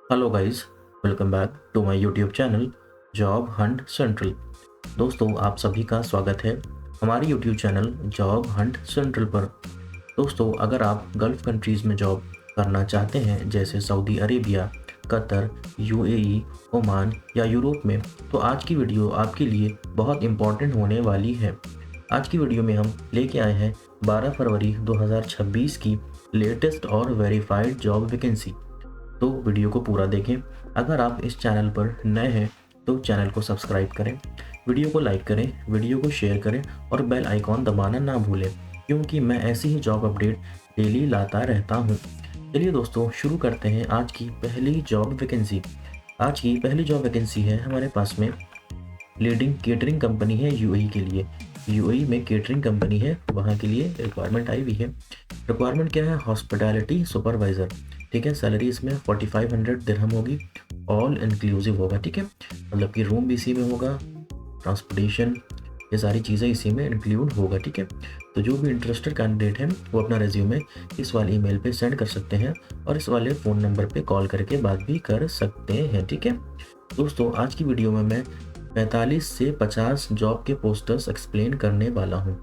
Hello guys, welcome back to my YouTube channel job hunt central. दोस्तों, आप सभी का स्वागत है हमारे YouTube channel job hunt central पर। दोस्तों, अगर आप गल्फ़ कंट्रीज़ में जॉब करना चाहते हैं जैसे Saudi Arabia, Qatar, UAE, Oman या यूरोप में, तो आज की वीडियो आपके लिए बहुत इम्पॉर्टेंट होने वाली है। आज की वीडियो में हम लेके आए हैं 12 फरवरी 2026 की लेटेस्ट और वेरीफाइड जॉब वैकेंसी। तो वीडियो को पूरा देखें। अगर आप इस चैनल पर नए हैं तो चैनल को सब्सक्राइब करें, वीडियो को लाइक करें, वीडियो को शेयर करें और बेल आइकॉन दबाना ना भूलें, क्योंकि मैं ऐसी ही जॉब अपडेट डेली लाता रहता हूँ। चलिए दोस्तों, शुरू करते हैं आज की पहली जॉब वैकेंसी। आज की पहली जॉब वैकेंसी है हमारे पास में लीडिंग केटरिंग कंपनी है यूएई के लिए। यूएई में केटरिंग कंपनी है, वहाँ के लिए रिक्वायरमेंट आई हुई है। रिक्वायरमेंट क्या है? Hospitality supervisor. ठीक है, सैलरी इसमें 4500 दिरहम होगी, ऑल इंक्लूसिव होगा। ठीक है, मतलब कि रूम भी इसी में होगा, ट्रांसपोर्टेशन, ये सारी चीज़ें इसी में इंक्लूड होगा। ठीक है, तो जो भी इंटरेस्टेड कैंडिडेट हैं वो अपना रिज्यूमे इस वाले ईमेल पे सेंड कर सकते हैं और इस वाले फ़ोन नंबर पे कॉल करके बात भी कर सकते हैं। ठीक है दोस्तों, आज की वीडियो में मैं 45 से 50 जॉब के पोस्टर्स एक्सप्लेन करने वाला हूँ।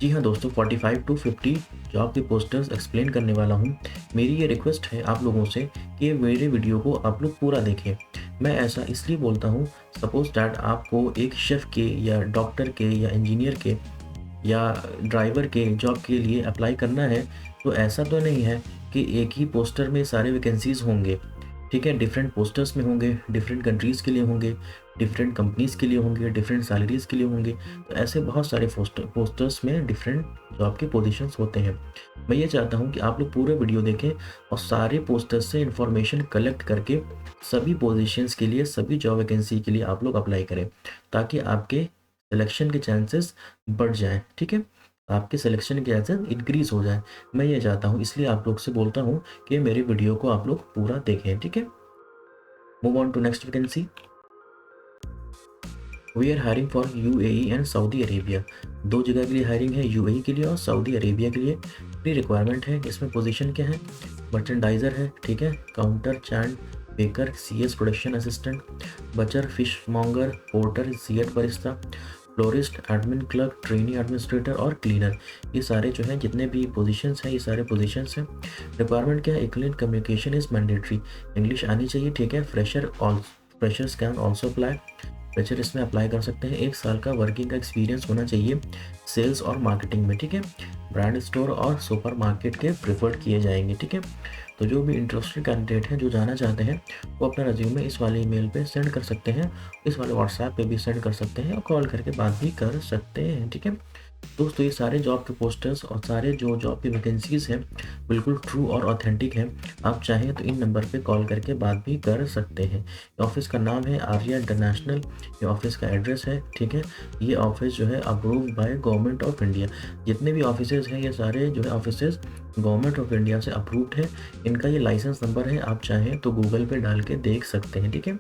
जी हाँ दोस्तों, 45 टू 50 जॉब के पोस्टर्स एक्सप्लेन करने वाला हूँ। मेरी ये रिक्वेस्ट है आप लोगों से कि मेरे वीडियो को आप लोग पूरा देखें। मैं ऐसा इसलिए बोलता हूँ, सपोज डैट आपको एक शेफ़ के या डॉक्टर के या इंजीनियर के या ड्राइवर के जॉब के लिए अप्लाई करना है, तो ऐसा तो नहीं है कि एक ही पोस्टर में सारे वैकेंसीज़ होंगे। ठीक है, डिफरेंट पोस्टर्स में होंगे, डिफरेंट कंट्रीज़ के लिए होंगे, डिफरेंट कंपनीज़ के लिए होंगे, डिफरेंट सैलरीज़ के लिए होंगे। तो ऐसे बहुत सारे पोस्टर्स में डिफरेंट जॉब के पोजीशंस होते हैं। मैं ये चाहता हूँ कि आप लोग पूरे वीडियो देखें और सारे पोस्टर्स से इन्फॉर्मेशन कलेक्ट करके सभी पोजीशंस के लिए, सभी जॉब वैकेंसी के लिए आप लोग अप्लाई करें, ताकि आपके सिलेक्शन के चांसेस बढ़ जाएँ। ठीक है, आपके सिलेक्शन के चांसेस इंक्रीज़ हो जाए। मैं ये चाहता हूँ, इसलिए आप लोग से बोलता हूँ कि मेरे वीडियो को आप लोग पूरा देखें। ठीक है, move on to next vacancy. We are hiring for UAE and Saudi Arabia. दो जगह के लिए हायरिंग है, यूएई के लिए और सऊदी अरेबिया के लिए। प्री रिक्वायरमेंट है। इसमें पोजीशन क्या है? मर्चेंडाइजर है। ठीक है, counter hand baker, CS production assistant, butcher fishmonger, porter, सीएट barista, florist, admin clerk, trainee administrator और क्लीनर। ये सारे जो हैं जितने भी पोजीशंस हैं, ये सारे पोजीशंस हैं। रिक्वायरमेंट क्या है? Excellent communication is mandatory. English आनी चाहिए। ठीक है, freshers can also apply. Fresher इसमें अप्लाई कर सकते हैं। 1 साल का वर्किंग का एक्सपीरियंस होना चाहिए सेल्स और मार्केटिंग में। ठीक है, ब्रांड स्टोर और सुपर मार्केट के प्रेफर्ड किए जाएंगे। ठीक है, तो जो भी इंटरेस्टेड कैंडिडेट हैं, जो जाना चाहते हैं, वो अपना रिज्यूमे इस वाले ईमेल पे सेंड कर सकते हैं, इस वाले व्हाट्सएप पे भी सेंड कर सकते हैं और कॉल करके बात भी कर सकते हैं। ठीक है दोस्तों, ये सारे जॉब के पोस्टर्स और सारे जो जॉब की वैकेंसीज़ हैं बिल्कुल ट्रू और ऑथेंटिक हैं। आप चाहें तो इन नंबर पे कॉल करके बात भी कर सकते हैं। ये ऑफिस का नाम है आर्या इंटरनेशनल, ये ऑफिस का एड्रेस है। ठीक है, ये ऑफिस जो है approved by government of India. जितने भी ऑफिसेज़ हैं, ये सारे जो है ऑफिसेज़ गवर्नमेंट ऑफ इंडिया से अप्रूव्ड है। इनका ये लाइसेंस नंबर है, आप चाहें तो गूगल पे डाल के देख सकते हैं। ठीक है,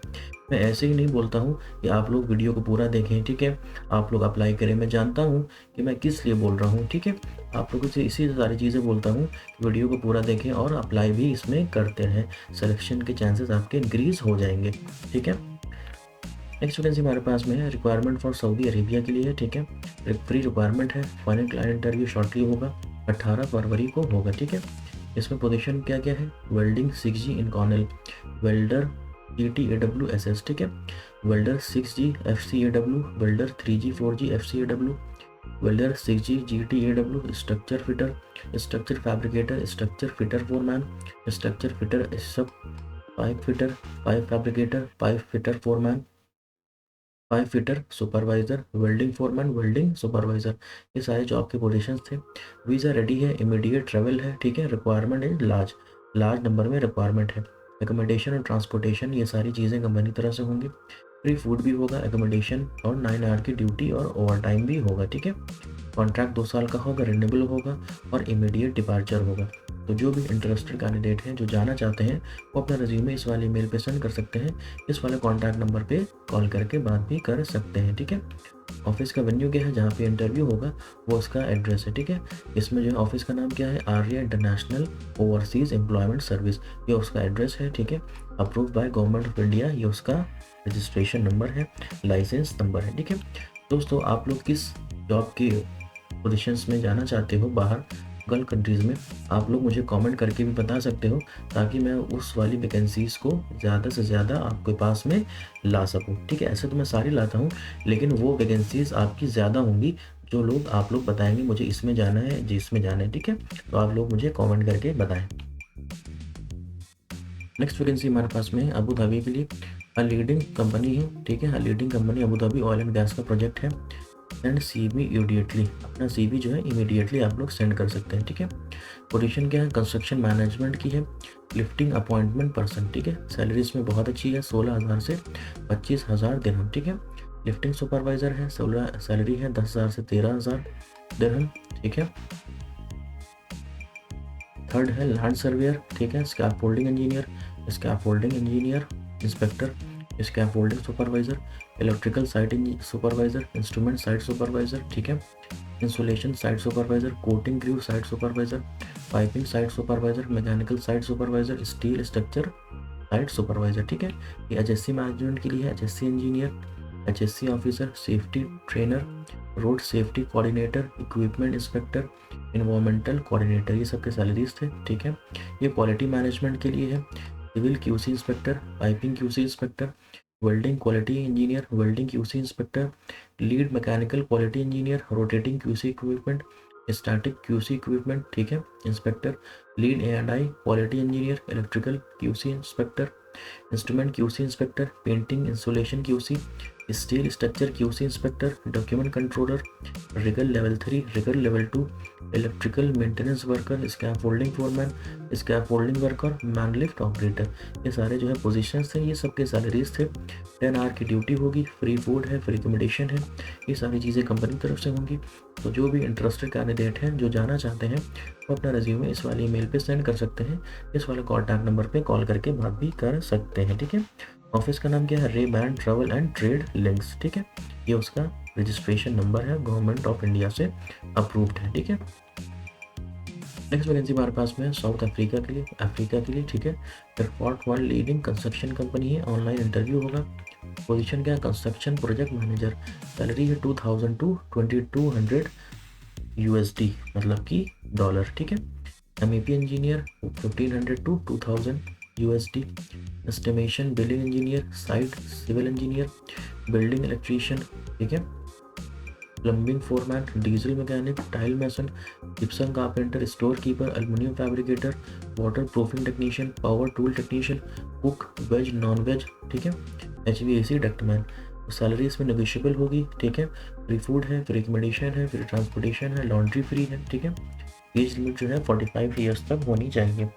मैं ऐसे ही नहीं बोलता हूँ कि आप लोग वीडियो को पूरा देखें। ठीक है, आप लोग अप्लाई करें। मैं जानता हूँ कि मैं किस लिए बोल रहा हूँ। ठीक है, आप लोगों से इसी सारी चीज़ें बोलता हूँ कि वीडियो को पूरा देखें और अप्लाई भी इसमें करते रहें। सिलेक्शन के चांसेस आपके इंक्रीज़ हो जाएंगे। ठीक है, नेक्स्ट वैकेंसी हमारे पास में है, रिक्वायरमेंट फॉर सऊदी अरेबिया के लिए। ठीक है, फ्री रिक्वायरमेंट है। फाइनल क्लाइंट इंटरव्यू शॉर्टली होगा, 18 फरवरी को होगा। ठीक है, इसमें पोजीशन क्या क्या है? Welding 6G Inconel, welder GTAWSS। ठीक है, welder 6G FCAW, welder 3G 4G FCAW, welder 6G GTAW, structure fitter, structure fabricator, structure fitter foreman, structure fitter सब, pipe fitter, pipe fabricator, pipe fitter foreman, pipe fitter supervisor, welding foreman, welding supervisor. ये सारे job के positions थे। Visa ready है, immediate travel है। ठीक है, requirement है लार्ज नंबर में रिक्वायरमेंट है। एकोमोडेशन और ट्रांसपोर्टेशन, ये सारी चीज़ें कंपनी तरह से होंगी। फ्री फूड भी होगा, एकोमोडेशन और 9 आवर की ड्यूटी और ओवर टाइम भी होगा। ठीक है, कॉन्ट्रैक्ट 2 साल का होगा, रिन्यूएबल होगा और इमीडिएट डिपार्चर होगा। तो जो भी इंटरेस्टेड कैंडिडेट हैं जो जाना चाहते हैं वो अपना रिज्यूमे इस वाले ईमेल पे सेंड कर सकते हैं। इस वाले कॉन्टैक्ट नंबर पे कॉल करके बात भी कर सकते हैं, ठीक है। ऑफिस का वेन्यू क्या है, जहाँ पे इंटरव्यू होगा वो उसका एड्रेस है, ठीक है। इसमें जो है ऑफिस का नाम क्या है, Arya international overseas employment service, ये उसका एड्रेस है, ठीक है। Approve by government of India, ये उसका रजिस्ट्रेशन नंबर है, लाइसेंस नंबर है, ठीक है। दोस्तों आप लोग किस जॉब की पोजीशंस में जाना चाहते हो बाहर गल्फ कंट्रीज़ में, आप लोग मुझे कमेंट करके भी बता सकते हो, ताकि मैं उस वाली वैकेंसीज़ को ज़्यादा से ज़्यादा आपके पास में ला सकूं, ठीक है। ऐसे तो मैं सारी लाता हूं, लेकिन वो वैकेंसीज़ आपकी ज़्यादा होंगी जो लोग आप लोग बताएंगे मुझे इसमें जाना है, जिसमें जाना है, ठीक है। तो आप लोग मुझे कॉमेंट करके बताएँ। नेक्स्ट वैकेंसी हमारे पास में अबू धाबी के लिए लीडिंग कंपनी है, ठीक है। Leading company Abu Dhabi oil and gas का प्रोजेक्ट है। एंड CV इमीडिएटली, अपना CV जो है इमीडिएटली आप लोग सेंड कर सकते हैं, ठीक है। पोजीशन क्या है, कंस्ट्रक्शन मैनेजमेंट की है, लिफ्टिंग अपॉइंटमेंट पर्सन, ठीक है। सैलरी इसमें बहुत अच्छी है, 16,000 से 25,000 दिरहम, ठीक है। लिफ्टिंग सुपरवाइजर है, 16 सैलरी है, 10,000 से 13,000 दिरहम, ठीक है। थर्ड है लैंड सर्वेयर, ठीक है। Scaffolding engineer, scaffolding engineer inspector, scaffolding supervisor, electrical site supervisor, instrument site supervisor, ठीक है। Insulation site supervisor, coating crew site supervisor, piping site supervisor, mechanical site supervisor, steel structure site supervisor, ठीक है। ये HSC management के लिए है, HSC engineer, HSC officer, safety trainer, road safety coordinator, equipment inspector, environmental coordinator, ये सबके salaries थे, ठीक है। ये क्वालिटी मैनेजमेंट के लिए है, civil QC inspector, piping QC inspector, welding quality engineer, welding QC inspector, lead mechanical quality engineer, rotating QC equipment, static QC equipment, ठीक है, inspector, lead A&I quality engineer, electrical QC inspector, instrument QC inspector, painting insulation QC, steel structure QC inspector, document controller, rigger level 3, rigger level 2, electrical maintenance worker, scaffolding foreman, scaffolding worker, manlift operator, ये सारे जो है positions थे, ये सबके salaries थे। 10 hour की duty होगी, फ्री फूड है, फ्री एकोमोडेशन है, ये सारी चीज़ें कंपनी की तरफ से होंगी। तो जो भी इंटरेस्टेड कैंडिडेट हैं जो जाना चाहते हैं वो अपना रिज्यूमे इस वाले ईमेल पे सेंड कर सकते हैं, इस वाले कॉन्टैक्ट नंबर पे कॉल करके बात भी कर सकते हैं, ठीक है। ऑफिस का नाम क्या है, Ray Ban travel and trade links, ठीक है। ये उसका रजिस्ट्रेशन नंबर है, गवर्नमेंट ऑफ इंडिया से अप्रूव्ड है, ठीक है। नेक्स्ट वैकेंसी हमारे पास में साउथ अफ्रीका के लिए, ठीक है। Airport one leading construction company है, ऑनलाइन इंटरव्यू होगा। पोजीशन क्या है, कंस्ट्रक्शन प्रोजेक्ट मैनेजर, सैलरी है 2,000 टू 2,200 USD, मतलब कि डॉलर, ठीक है। MEP engineer 1,500 to 2,000 USD, estimation billing engineer, site civil engineer, building electrician, ठीक है। Plumbing foreman, diesel mechanic, tile mason, gypsum carpenter, store keeper, aluminium fabricator, water proofing technician, power tool technician, cook veg non veg, ठीक है। HVAC ductman, salary इसमें negotiable होगी, ठीक है। Free food है, free accommodation है, फ्री ट्रांसपोर्टेशन है, laundry free है, ठीक है। एज लिमिट जो है 45 ईयर्स तक होनी चाहिए।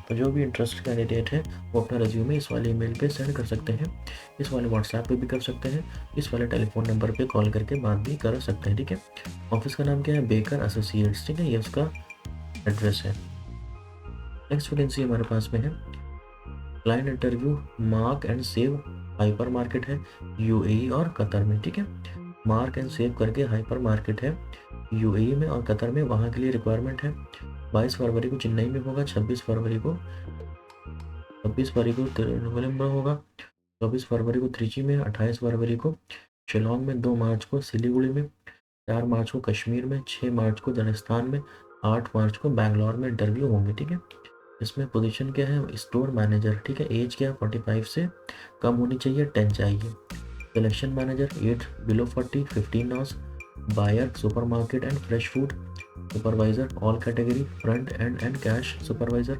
तो जो भी इंटरेस्ट कैंडिडेट है वो अपना रिज्यूमे इस वाले ईमेल पे सेंड कर सकते हैं, इस वाले व्हाट्सएप पे भी कर सकते हैं, इस वाले टेलीफोन नंबर पे कॉल करके बात भी कर सकते हैं, ठीक है। ऑफिस का नाम क्या है, बेकर एसोसिएट्स, ठीक है, ये उसका एड्रेस है। नेक्स्ट वैकेंसी हमारे पास में है client interview, mark and save hyper market है, UAE और कतर में, ठीक है। मार्क एंड सेव करके हाइपर मार्केट है UAE में और कतर में, वहाँ के लिए रिक्वायरमेंट है। 22 फरवरी को चेन्नई में होगा, 26 फरवरी को तिरुवनंतपुरम में होगा, 24 फरवरी को त्रिची में, 28 फरवरी को शिलोंग में, 2 मार्च को सिलीगुड़ी में, 4 मार्च को कश्मीर में, 6 मार्च को राजस्थान में, 8 मार्च को बैंगलोर में इंटरव्यू होंगे, ठीक है। इसमें पोजीशन क्या है, स्टोर मैनेजर, ठीक है। एज क्या है, 45 से कम होनी चाहिए, 10 चाहिए। Selection manager, 8 below 40, 15 hours. Buyer supermarket and fresh food supervisor, all category, front end cash supervisor,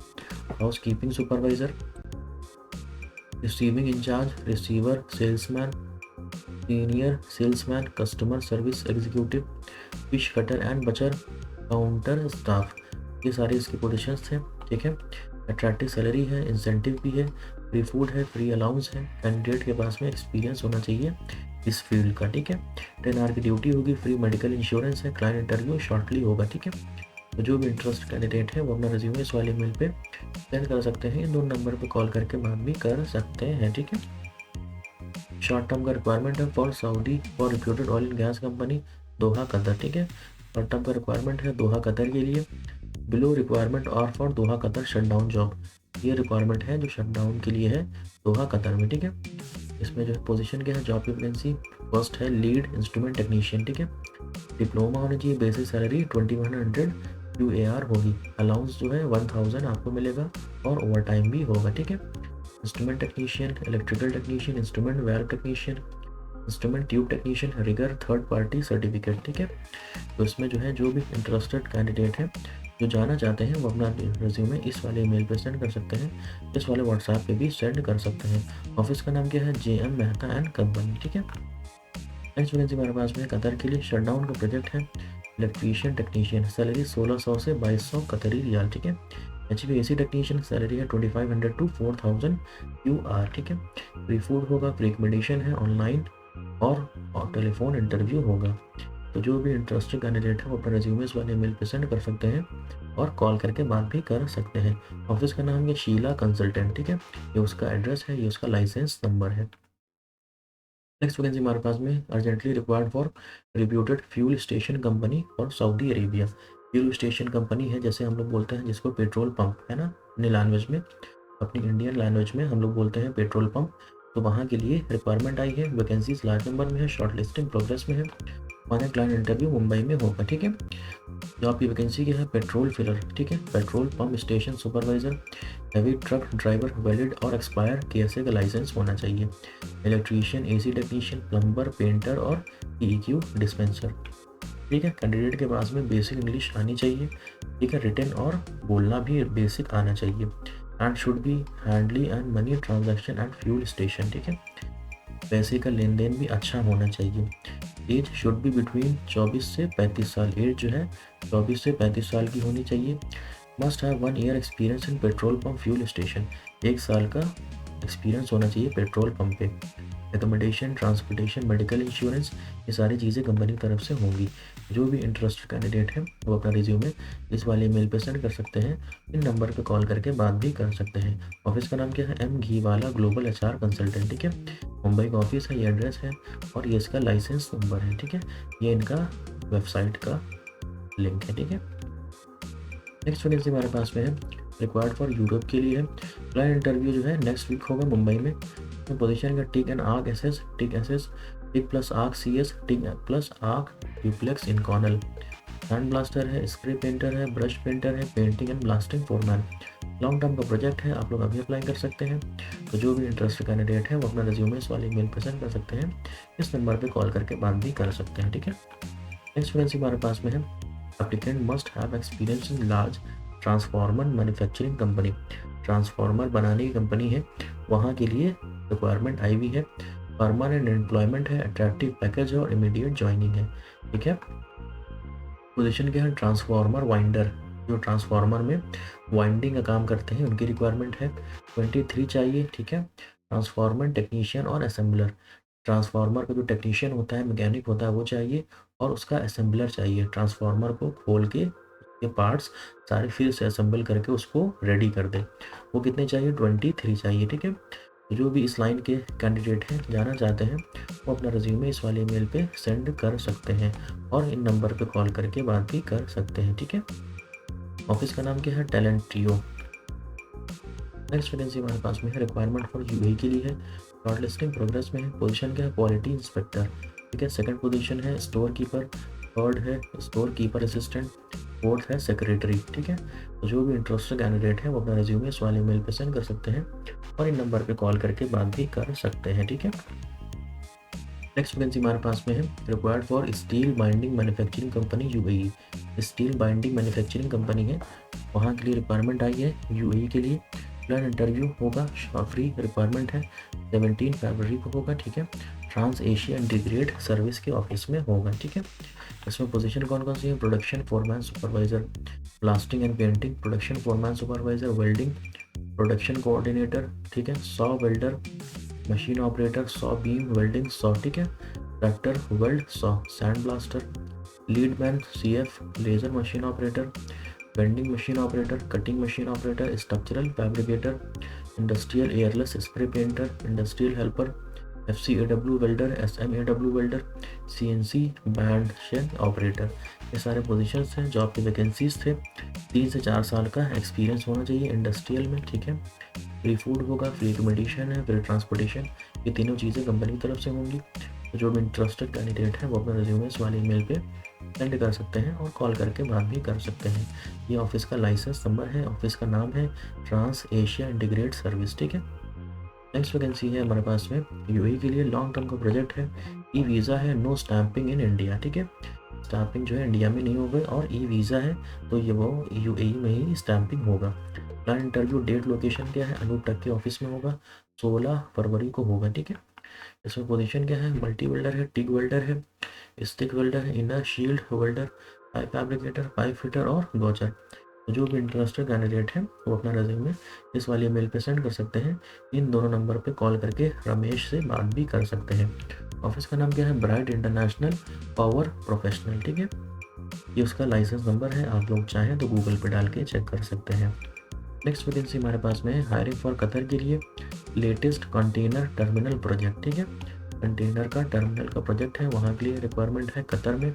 house keeping supervisor, receiving incharge, receiver, salesman, senior salesman, customer service executive, fish cutter and butcher, counter staff, ये सारे इसके positions थे, ठीक है। Attractive salary है, incentive भी है, free food है, फ्री अलाउंस है। कैंडिडेट के पास में एक्सपीरियंस होना चाहिए इस फील्ड का, ठीक है। 10 आवर की ड्यूटी होगी, फ्री मेडिकल इंश्योरेंस है, क्लाइंट इंटरव्यू शॉर्टली होगा, ठीक है। तो जो भी इंटरेस्ट कैंडिडेट है वो अपना रिज्यूमे इस वाले मेल पे सेंड कर सकते हैं, इन 2 नंबर पे कॉल करके बात भी कर सकते हैं, ठीक है। शॉर्ट टर्म का रिक्वायरमेंट है for Saudi for reputed oil and gas company Doha Qatar, ठीक है। शॉर्ट टर्म का रिक्वायरमेंट है दोहा कतर के लिए। बिलो रिक्वायरमेंट और for Doha Qatar shutdown job, ये रिक्वायरमेंट है जो शटडाउन के लिए है दोहा कतर में, ठीक है। इसमें जो है पोजीशन क्या है, जॉब की वैकेंसी फर्स्ट है लीड इंस्ट्रूमेंट टेक्नीशियन, ठीक है। डिप्लोमा होना चाहिए, बेसिक सैलरी 2100 UAR होगी। अलाउंस जो है 1000 आपको मिलेगा और ओवर टाइम भी होगा, ठीक है। Instrument technician, electrical technician, instrument valve technician, instrument tube technician, rigger third party certificate, ठीक है। तो इसमें जो है जो भी इंटरेस्टेड कैंडिडेट है जो जाना चाहते हैं वो अपना रिज्यूमे इस वाले ईमेल पे सेंड कर सकते हैं, इस वाले व्हाट्सएप पे भी सेंड कर सकते हैं। ऑफिस का नाम क्या है, JM मेहता एंड कंपनी, ठीक है। नेक्स्ट वैकेंसी हमारे पास में कतर के लिए शटडाउन का प्रोजेक्ट है इलेक्ट्रीशियन टेक्नीशियन, सैलरी 1600 से 2200 कतरी रियाल, ठीक है। HVAC टेक्नीशियन सैलरी है 2500 टू 4000 UR, ठीक है। फ्री फूड होगा, फ्री एकमेंडेशन है, ऑनलाइन और टेलीफोन इंटरव्यू होगा। तो जो भी इंटरेस्टेड कैंडिडेट है वो अपना रेज्यूमे इस वाले मेल पे सेंड कर सकते हैं और कॉल करके बात भी कर सकते हैं। ऑफिस का नाम है शीला कंसल्टेंट, ठीक है। ये उसका एड्रेस है, ये उसका लाइसेंस नंबर है। नेक्स्ट वैकेंसी हमारे पास में urgently required for reputed fuel station company और Saudi Arabia. Fuel station company है जैसे हम लोग बोलते हैं जिसको पेट्रोल पंप है ना अपनी लैंग्वेज में, अपनी इंडियन लैंग्वेज में हम लोग बोलते हैं पेट्रोल पंप। तो वहाँ के लिए रिक्वायरमेंट आई है, वैकेंसीज लार्ज नंबर में है, शॉर्ट लिस्टिंग प्रोग्रेस में है, फाइनल क्लाइंट इंटरव्यू मुंबई में होगा, ठीक है। जो आपकी वैकेंसी क्या है, पेट्रोल फिलर, ठीक है, petrol pump station supervisor, heavy truck driver, valid और एक्सपायर KSA का लाइसेंस होना चाहिए, electrician, AC technician, plumber, painter और PEQ डिस्पेंसर, ठीक है। कैंडिडेट के पास में बेसिक इंग्लिश आनी चाहिए, ठीक है, रिटन और बोलना भी बेसिक आना चाहिए, and should be handy and money transaction and fuel station, ठीक है। पैसे का लेन देन भी अच्छा होना चाहिए। एज शुड बी बिटवीन 24 से 35 साल, एज जो है 24 से 35 साल की होनी चाहिए। Must have 1 year experience in petrol pump fuel station, 1 साल का एक्सपीरियंस होना चाहिए पेट्रोल पंप पे। एकोमोडेशन, ट्रांसपोर्टेशन, मेडिकल इंश्योरेंस, ये सारी चीज़ें कंपनी की तरफ से होंगी। जो भी इंटरेस्टेड कैंडिडेट है वो अपना रिज्यूमे इस वाले ईमेल पे सेंड कर सकते हैं, इन नंबर पे कॉल करके बात भी कर सकते हैं। ऑफिस का नाम क्या है, M Ghiwala global HR consultant, ठीक है। मुंबई का ऑफिस है, ये एड्रेस है और ये इसका लाइसेंस नंबर है, ठीक है। ये इनका वेबसाइट का लिंक है, ठीक है। नेक्स्ट वैकेंसी हमारे पास में है रिक्वायर्ड फॉर यूरोप के लिए है। क्लाइंट इंटरव्यू जो है नेक्स्ट वीक होगा मुंबई में। पोजीशन का TIG and arc SS, TIG SS, TIG plus arc CS, TIG plus arc duplex Inconel, sand blaster है, स्प्रे पेंटर है, ब्रश पेंटर है, painting and blasting foreman. Long term का project है, आप लोग अभी अप्लाई कर सकते हैं। तो जो भी इंटरेस्टेड कैंडिडेट है वो अपना रिज्यूमे इस वाले ईमेल पर सेंड कर सकते हैं, इस नंबर पे कॉल करके बात भी कर सकते हैं, ठीक है। नेक्स्ट वैकेंसी हमारे पास में है applicant must have experience in large transformer manufacturing company, transformer बनाने की कंपनी है, वहाँ के लिए रिक्वायरमेंट आई हुई है। परमानेंट एम्प्लॉयमेंट है, अट्रैक्टिव पैकेज है और इमीडिएट ज्वाइनिंग है, ठीक है। पोजीशन क्या है, ट्रांसफार्मर वाइंडर, जो ट्रांसफार्मर में वाइंडिंग का काम करते हैं उनकी रिक्वायरमेंट है। 23 चाहिए, ठीक है। ट्रांसफार्मर टेक्नीशियन और असेंबलर, ट्रांसफार्मर का जो टेक्नीशियन होता है, मैकेनिक होता है वो चाहिए और उसका असेंबलर चाहिए, ट्रांसफार्मर को खोल के के पार्ट्स सारे फिर से असेंबल करके उसको रेडी कर दे। वो कितने चाहिए, 23 चाहिए, ठीक है। जो भी इस लाइन के कैंडिडेट हैं जाना चाहते हैं वो अपना रिज्यूमे इस वाले ईमेल पे सेंड कर सकते हैं और इन नंबर पे कॉल करके बात भी कर सकते हैं, ठीक है। ऑफिस का नाम क्या है, टैलेंट ट्रियो। नेक्स्ट वैकेंसी हमारे पास में है रिक्वायरमेंट फॉर UAE के लिए है, शॉर्ट लिस्टिंग प्रोग्रेस में है। पोजीशन क्या है, क्वालिटी इंस्पेक्टर, ठीक है। सेकंड पोजीशन है स्टोर कीपर, थर्ड है स्टोर कीपर असिस्टेंट, फोर्थ है सेक्रेटरी, ठीक है। तो जो भी इंटरेस्टेड कैंडिडेट है वो अपना रिज्यूमे इस वाले मेल पे सेंड कर सकते हैं और इन नंबर पे कॉल करके बात भी कर सकते हैं, ठीक है। नेक्स्ट वैकेंसी हमारे पास में है required for steel binding manufacturing company UAE, steel binding manufacturing company है, वहाँ के लिए रिक्वायरमेंट आई है UAE के लिए। प्लान इंटरव्यू होगा, फ्री रिक्वायरमेंट है, 17 फरवरी को होगा, ठीक है। ट्रांस एशिया इंटीग्रेट सर्विस के ऑफिस में होगा, ठीक है। इसमें पोजीशन कौन कौन सी है, production foreman supervisor, blasting and painting, production foreman supervisor, welding, production coordinator, ठीक है, saw welder, machine operator, saw beam welding saw, ठीक है, tractor weld saw, sand blaster, lead man CF, laser machine operator, bending machine operator, cutting machine operator, structural fabricator, industrial airless spray painter, industrial helper, FCAW welder, SMAW welder, CNC band shell operator. ये सारे positions हैं, job की vacancies थे। 3 से 4 साल का experience होना चाहिए इंडस्ट्रियल में, ठीक है। फ्री फूड होगा, फ्री एकोमोडेशन है, फ्री ट्रांसपोर्टेशन, ये तीनों चीज़ें कंपनी की तरफ से होंगी। तो जो भी इंटरेस्टेड कैंडिडेट है वो अपना रिज्यूमे इस वाले ईमेल पे सेंड कर सकते हैं और कॉल करके बात भी कर सकते हैं। ये ऑफिस का लाइसेंस नंबर है, ऑफिस का नाम है ट्रांस एशिया इंटीग्रेट सर्विस, ठीक है। नेक्स्ट वैकेंसी है हमारे पास में यूएई के लिए, लॉन्ग टर्म का प्रोजेक्ट है। ई वीज़ा है, नो स्टैंपिंग इन इंडिया, ठीक है। स्टैंपिंग जो है इंडिया में नहीं होगा और ई वीज़ा है तो ये वो यूएई में ही स्टैंपिंग होगा। प्लान इंटरव्यू डेट लोकेशन क्या है, अनूप टक के ऑफिस में होगा, 16 फरवरी को होगा, ठीक है। इसमें पोजीशन क्या है, मल्टी वेल्डर है, टिग वेल्डर है, स्टिक वेल्डर है, inner shield welder, pipe fabricator, pipe fitter और गॉचर। तो जो भी इंटरेस्टेड कैंडिडेट है वो अपना रेज्यूमे इस वाले मेल पे सेंड कर सकते हैं। इन दोनों नंबर पे कॉल करके रमेश से बात भी कर सकते हैं। ऑफिस का नाम क्या है, ब्राइट इंटरनेशनल पावर प्रोफेशनल, ठीक है। ये उसका लाइसेंस नंबर है, आप लोग चाहें तो गूगल पे डाल के चेक कर सकते हैं। नेक्स्ट वैकेंसी हमारे पास में है हायरिंग फॉर कतर के लिए, लेटेस्ट कंटेनर टर्मिनल प्रोजेक्ट, ठीक है। कंटेनर का टर्मिनल का प्रोजेक्ट है, वहाँ के लिए रिक्वायरमेंट है कतर में।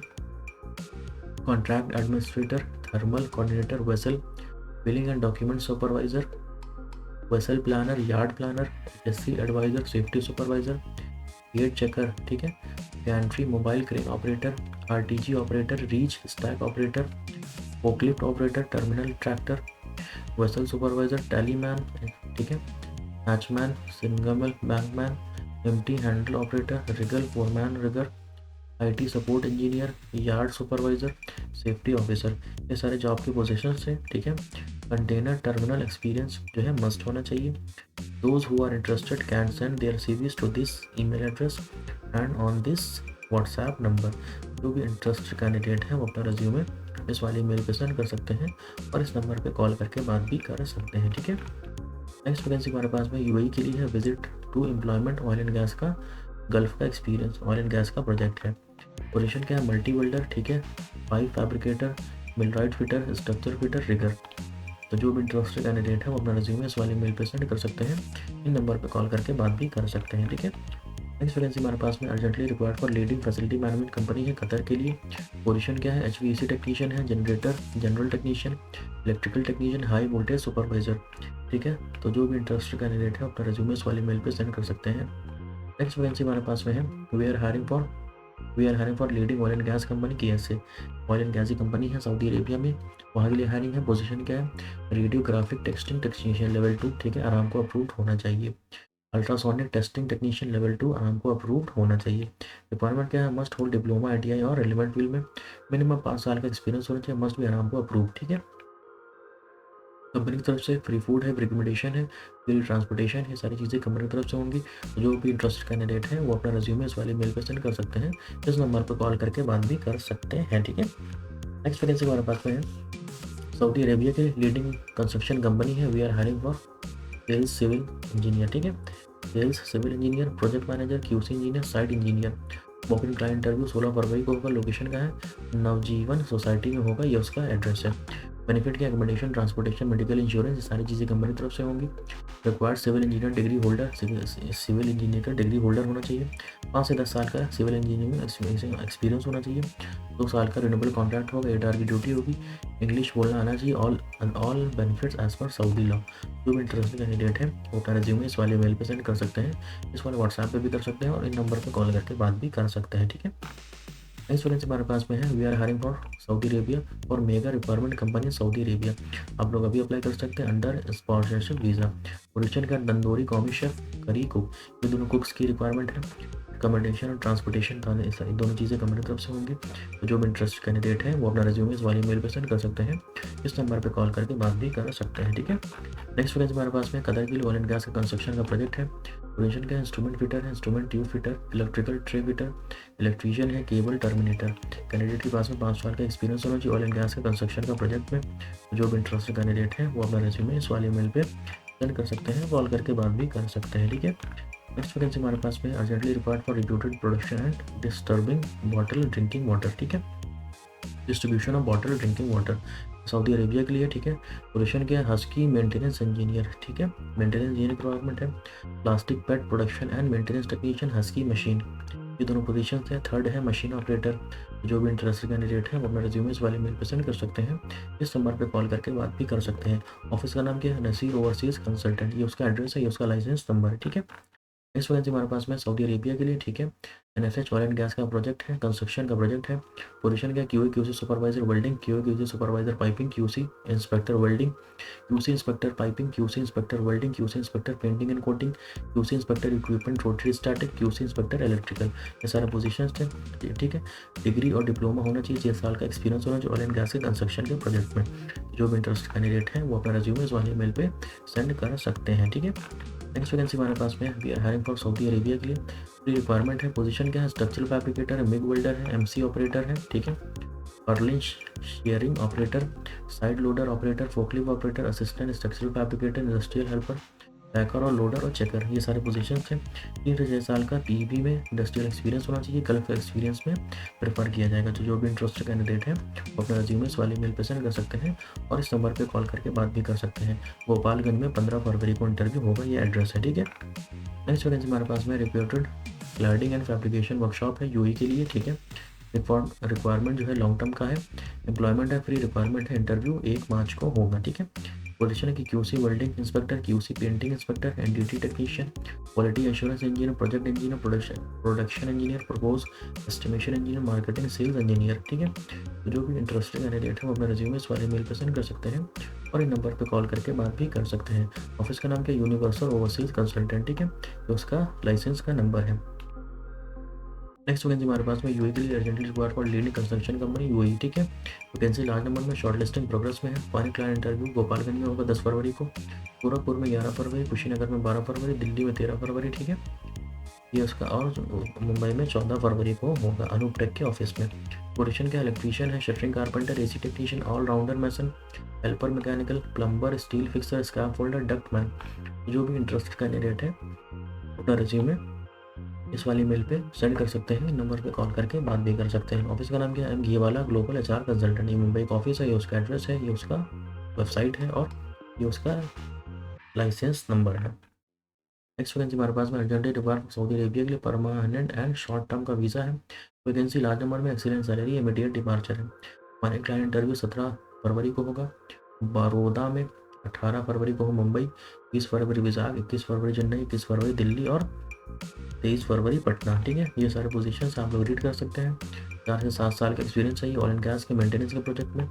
Contract administrator, thermal coordinator, vessel billing and document supervisor, vessel planner, yard planner, SC advisor, safety supervisor, gate checker, ठीक है। Gantry mobile crane operator, RTG operator, reach stack operator, forklift operator, terminal tractor, vessel supervisor, tallyman, ठीक है। Hatchman, signalman bankman, empty handle operator, rigger foreman rigger, IT support engineer, yard supervisor, safety officer. ये सारे job के positions हैं, ठीक है। Container terminal experience जो है मस्ट होना चाहिए। Those who are interested can send their CVs to this email address and on this WhatsApp number. जो भी इंटरेस्टेड कैंडिडेट है वो अपना रिज्यूमे इस वाली मेल पे सेंड कर सकते हैं और इस नंबर पे कॉल करके बात भी कर सकते हैं, ठीक है। नेक्स्ट वैकेंसी हमारे पास में यूएई के लिए है, visit to employment oil and gas का, गल्फ का एक्सपीरियंस, ऑयल एंड गैस का प्रोजेक्ट है। पोजीशन क्या है, मल्टी वेल्डर, ठीक है। Pipe fabricator, millwright fitter, structure fitter, rigger. तो जो भी इंटरेस्टेड कैंडिडेट है वो अपना रिज्यूमे इस वाले मेल पे सेंड कर सकते हैं, इन नंबर पे कॉल करके बात भी कर सकते हैं, ठीक है। नेक्स्ट वैकेंसी हमारे पास में urgently required for leading facility management company है कतर के लिए। पोजीशन क्या है, HVAC टेक्नीशियन है, generator general technician, electrical technician, high voltage supervisor, ठीक है। तो जो भी इंटरेस्टेड कैंडिडेट है अपना रिज्यूमे इस वाले मेल पे सेंड कर सकते हैं। नेक्स्ट वैकेंसी हमारे पास में है, we are hiring for leading oil and gas company KSA। Oil and gas की कंपनी है सऊदी अरेबिया में, वहाँ के लिए हायरिंग है। पोजीशन क्या है, रेडियोग्राफिक टेस्टिंग टेक्नीशियन लेवल 2, ठीक है, आराम को अप्रूव्ड होना चाहिए। अल्ट्रासोनिक टेस्टिंग टेक्नीशियन लेवल 2 आराम को अप्रूव्ड होना चाहिए। रिक्वायरमेंट क्या है, मस्ट होल्ड डिप्लोमा ITI और रिलेवेंट फील्ड में मिनिमम 5 साल का एक्सपीरियंस होना चाहिए, मस्ट भी आराम को अप्रूव, ठीक है। कंपनी की तरफ से फ्री फूड है, फ्री एकोमोडेशन है, फ्री ट्रांसपोर्टेशन है, सारी चीज़ें कंपनी की तरफ से होंगी। तो जो भी इंटरेस्टेड कैंडिडेट है वो अपना रिज्यूमे इस वाले मेल पर सेंड कर सकते हैं, इस नंबर पर कॉल करके बात भी कर सकते हैं, ठीक है। नेक्स्ट वैकेंसी हमारे पास में है, सऊदी अरेबिया के लीडिंग कंस्ट्रक्शन कंपनी है, we are hiring for sales civil engineer, ठीक है। Sales civil engineer, project manager, QC engineer, site engineer. Walk in client interview 16 फरवरी को होगा। लोकेशन का है, नवजीवन सोसाइटी में होगा, ये उसका एड्रेस है। बेनिफिट की एकोमोडेशन, ट्रांसपोर्टेशन, मेडिकल इंश्योरेंस, ये सारी चीज़ें कंपनी की तरफ से होंगी। Required civil engineer degree holder, civil engineer का डिग्री होल्डर होना चाहिए। 5 से 10 साल का सिविल इंजीनियरिंग में एक्सपीरियंस होना चाहिए। 2 साल का रिन्यूएबल कॉन्ट्रैक्ट होगा, 8 आवर की ड्यूटी होगी। इंग्लिश बोलना आना चाहिए। All benefits as per Saudi law. जो भी इंटरेस्टेड कैंडिडेट है वो अपना रिज्यूमे इस वाले मेल पे सेंड कर सकते हैं, इस वाले व्हाट्सएप पे भी कर सकते हैं और इन नंबर पे कॉल करके बात भी कर सकते हैं, ठीक है। नेक्स्ट वैकेंसी हमारे पास में है, we are hiring for Saudi Arabia और mega requirement company Saudi Arabia. आप लोग अभी अप्लाई कर सकते हैं अंडर स्पॉन्सरशिप वीज़ा। पोजीशन का तंदूरी कॉमी शेफ, करी कुक, ये दोनों कुक्स की रिक्वायरमेंट है। कमेंडेशन और ट्रांसपोर्टेशन दोनों चीज़ें कंपनी की तरफ से होंगी। तो जो भी इंटरेस्ट कैंडिडेट है वो अपना रिज्यूमे इस वाली मेल पे सेंड कर सकते हैं, इस नंबर पे कॉल करके बात भी कर सकते हैं, ठीक है। नेक्स्ट वैकेंसी हमारे पास में कतर के लिए ऑयल एंड गैस का कंस्ट्रक्शन का प्रोजेक्ट है। पोजीशन का इंस्ट्रूमेंट फिटर है, instrument tube fitter, electrical tray fitter, electrician है, केबल टर्मिनेटर। कैंडिडेट के पास में 5 साल का एक्सपीरियंस होना चाहिए ऑयल एंड गैस का कंस्ट्रक्शन का प्रोजेक्ट में। जो भी इंटरेस्टेड कैंडिडेट है वो अपना रिज्यूमे इस वाले मेल पे सेंड कर सकते हैं, कॉल करके बात भी कर सकते हैं, ठीक है। नेक्स्ट वैकेंसी हमारे पास में urgently required for recruited production and disturbing bottle drinking water, ठीक है। Distribution of bottle drinking water, Saudi Arabia के लिए, ठीक है। पोजीशन क्या है, हस्की मेंटेनेंस इंजीनियर, ठीक है, मेंटेनेंस इंजीनियर की रिक्वायरमेंट है। Plastic pad production and maintenance technician, husky machine, ये दोनों पोजीशन है। थर्ड है मशीन ऑपरेटर, जो भी इंटरेस्टेड कैंडिडेट है वो अपना रिज्यूमे इस वाले मेल पर सेंड कर सकते हैं। इस नंबर पर कॉल करके बात भी कर सकते हैं। ऑफिस का नाम क्या है, नसीर ओवरसीज कंसल्टेंट, ये उसका एड्रेस है, ये उसका लाइसेंस नंबर है, ठीक है। नेक्स्ट वैकेंसी हमारे पास में सऊदी अरेबिया के लिए, ठीक है। एनएसएच ऑयल एंड गैस का प्रोजेक्ट है, कंस्ट्रक्शन का प्रोजेक्ट है। पोजीशन क्या, QA QC supervisor welding, QA QC supervisor piping, QC inspector welding, QC inspector piping, QC inspector welding, QC inspector painting and coating, QC inspector equipment rotary static, QC inspector electrical, ये सारे position हैं, ठीक है। Degree और diploma होना चाहिए, 6 साल का एक्सपीरियंस होना चाहिए ऑयल एंड गैस के कंस्ट्रक्शन के प्रोजेक्ट में। जो भी इंटरेस्ट कैंडिडेट है वो अपना रिज्यूमे इस वाले मेल पे सेंड कर सकते हैं, ठीक है। नेक्स्ट वैकेंसी हमारे पास में we are hiring for Saudi Arabia के लिए। पूरी रिक्वायरमेंट है। पोजीशन क्या है, स्ट्रक्चरल फैब्रिकेटर है, मिग वेल्डर है, एमसी ऑपरेटर है, ठीक है, purlin shearing operator, side loader operator, forklift operator, assistant structural fabricator, industrial helper, packer और लोडर और चेकर, ये सारे पोजीशन हैं। 3 से 6 साल का पीवी में इंडस्ट्रियल एक्सपीरियंस होना चाहिए, गल्फ एक्सपीरियंस में प्रेफर किया जाएगा। तो जो भी इंटरेस्टेड कैंडिडेट है वो अपना रिज्यूमे इस वाली मेल पर सेंड कर सकते हैं और इस नंबर पर कॉल करके बात भी कर सकते हैं। गोपालगंज में 15 फरवरी को इंटरव्यू होगा, ये एड्रेस है, ठीक है। नेक्स्ट वैकेंसी हमारे पास में reputed cladding and fabrication workshop है यूई के लिए, ठीक है। रिक्वायरमेंट जो है लॉन्ग टर्म का है, एम्प्लॉयमेंट है, फ्री रिक्वायरमेंट है, इंटरव्यू 1 मार्च को होगा, ठीक है। पोजीशन है कि QC welding inspector, QC painting inspector, NDT technician, quality assurance engineer, project engineer, production engineer, propose estimation engineer, marketing sales engineer, ठीक है। तो जो भी इंटरेस्टेड कैंडिडेट है वो अपना रिज्यूमे इस वाले मेल पर सेंड कर सकते हैं और इन नंबर पर कॉल करके बात भी कर सकते हैं। ऑफिस का नाम क्या, यूनिवर्सल ओवरसीज कंसल्टेंट, ठीक है, तो उसका लाइसेंस का नंबर है। नेक्स्ट वैकेंसी हमारे पास में यूए के लिए urgently required for leading construction company UAE, ठीक है। वैकेंसी लार्ज नंबर में, शॉर्ट लिस्टिंग प्रोग्रेस में है। फाइनल क्लाइंट इंटरव्यू गोपालगंज में होगा 10 फरवरी को, गोरखपुर में 11 फरवरी, कुशीनगर में 12 फरवरी, दिल्ली में 13 फरवरी, ठीक है, ये उसका, और मुंबई में 14 फरवरी को होगा अनुपटेक के ऑफिस में। पोजीशन क्या, इलेक्ट्रीशियन है, shuttering carpenter, AC technician, all rounder mason, helper mechanical, plumber, steel fixer, scrap holder, duct man. जो भी इंटरेस्टेड कैंडिडेट है अपना रिज्यूमे इस वाली मेल पे सेंड कर सकते हैं, नंबर पे कॉल करके बात भी कर सकते हैं। ऑफिस का नाम क्या है, घीवाला ग्लोबल एचआर कंसल्टेंट, ये मुंबई का ऑफिस है, ये उसका एड्रेस है, ये उसका वेबसाइट है और ये उसका लाइसेंस नंबर है। नेक्स्ट वैकेंसी हमारे पास में अर्जेंटली रिक्वायर्ड सऊदी अरेबिया के लिए परमानेंट एंड शॉर्ट टर्म का वीज़ा है। वैकेंसी लार्ज नंबर में, एक्सीलेंट सैलरी, इमीडिएट डिपार्चर है। हमारे क्लाइंट इंटरव्यू 17 फरवरी को होगा बड़ौदा में, 18 फरवरी को हो मुंबई, 20 फरवरी विजाग, 21 फरवरी चेन्नई, 21 फरवरी दिल्ली और 23 फरवरी पटना, ठीक है। ये सारे पोजीशंस आप लोग रीड कर सकते हैं। 4 से 7 साल का एक्सपीरियंस चाहिए ऑयल एंड गैस के मेंटेनेंस के प्रोजेक्ट में।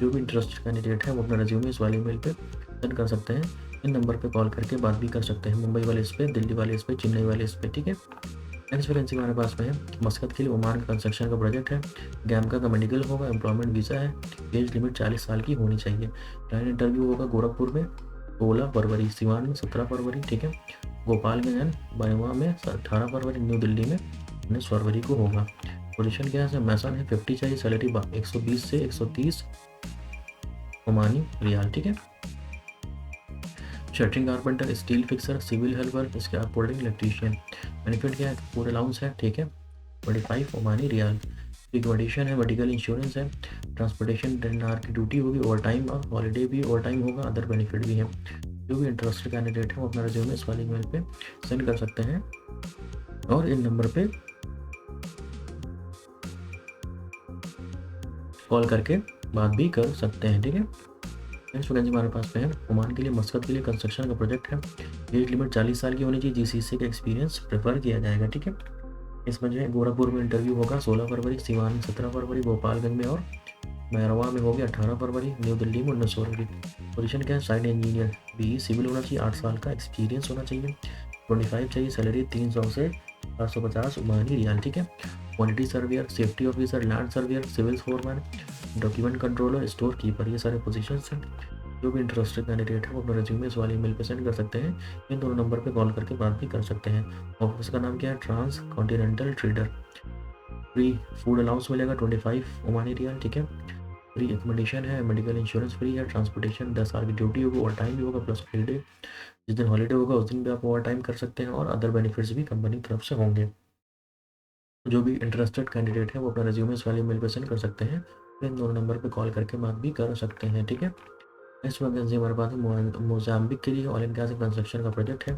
जो भी इंटरेस्टेड कैंडिडेट है वो अपना रिज्यूमे इस वाले मेल पे सेंड कर सकते हैं। इन नंबर पे कॉल करके बात भी कर सकते हैं, मुंबई वाले इस पे, दिल्ली वाले इस पे, चेन्नई वाले इस पे, ठीक है। नेक्स्ट वैकेंसी हमारे पास में है मस्कत के लिए, ओमान का कंस्ट्रक्शन का प्रोजेक्ट है, गैमका का मेडिकल होगा, एम्प्लॉयमेंट वीज़ा है, एज लिमिट 40 साल की होनी चाहिए। क्लाइंट इंटरव्यू होगा गोरखपुर में 16 फरवरी, सिवान में 17 फरवरी, ठीक है, गोपालगंज एंड बरेवा में 18 फरवरी, न्यू दिल्ली में 19 फरवरी को होगा। पोजीशन क्या है, मैसन है, 50 चाहिए, सैलरी 120 से 130 ओमानी रियाल, ठीक है। Shuttering carpenter, steel fixer, civil helper, scrap holding, electrician. Benefit क्या है, फूड अलाउंस है, ठीक है, 25 ओमानी रियाल। रिकमेंडेशन है, मेडिकल इंश्योरेंस है, ट्रांसपोर्टेशन 10 आवर की ड्यूटी होगी, ओवर टाइम और हॉलीडे भी ओवर टाइम होगा, अदर बेनिफिट भी है। जो भी इंटरेस्टेड कैंडिडेट है वो अपना रिज्यूमे इस वाली मेल पे सेंड कर सकते हैं और इन नंबर पे कॉल करके बात भी कर सकते हैं, ठीक है। नेक्स्ट वैकेंसी हमारे पास में है ओमान के लिए, मस्कत के लिए कंस्ट्रक्शन का प्रोजेक्ट है। एज लिमिट 40 साल की होनी चाहिए, जीसीसी का एक्सपीरियंस प्रेफर किया जाएगा, ठीक है। इसमें जो है गोरखपुर में इंटरव्यू होगा 16 फरवरी, सिवान में 17 फरवरी, गोपालगंज में और मैरवा में हो गया 18 फरवरी, न्यू दिल्ली में 19 फरवरी। पोजीशन क्या है, साइड इंजीनियर, बी सिविल होना चाहिए, 8 साल का एक्सपीरियंस होना चाहिए, 25 चाहिए, सैलरी 300 से 450 ओमानी रियाल, ठीक है। Quality surveyor, safety officer, land surveyor, civil foreman, document controller, store keeper, ये सारे पोजीशंस हैं। जो भी इंटरेस्टेड कैंडिडेट है वो अपना रिज्यूमे इस वाली ईमेल पे सेंड कर सकते हैं, इन दोनों नंबर पे कॉल करके बात भी कर सकते हैं। ऑफिस का नाम क्या है, trans continental trader. Free food allowance मिलेगा 25 ओमानी रियाल, ठीक है। फ्री एकोमोडेशन है, मेडिकल इंश्योरेंस फ्री है, ट्रांसपोर्टेशन 10 आवर की ड्यूटी होगी, ओवर टाइम भी होगा प्लस हॉलीडे, जिस दिन हॉलीडे होगा उस दिन भी आप ओवर टाइम कर सकते हैं और अदर बेनिफिट्स भी कंपनी की तरफ से होंगे। जो भी इंटरेस्टेड कैंडिडेट है वो अपना रिज्यूमे इस वाली मेल पे सेंड कर सकते हैं इन दोनों नंबर पे कॉल करके बात भी कर सकते हैं, ठीक है। नेक्स्ट वैकेंसी हमारे पास है मोजाम्बिक के लिए ऑयल एंड गैस कंस्ट्रक्शन का प्रोजेक्ट है।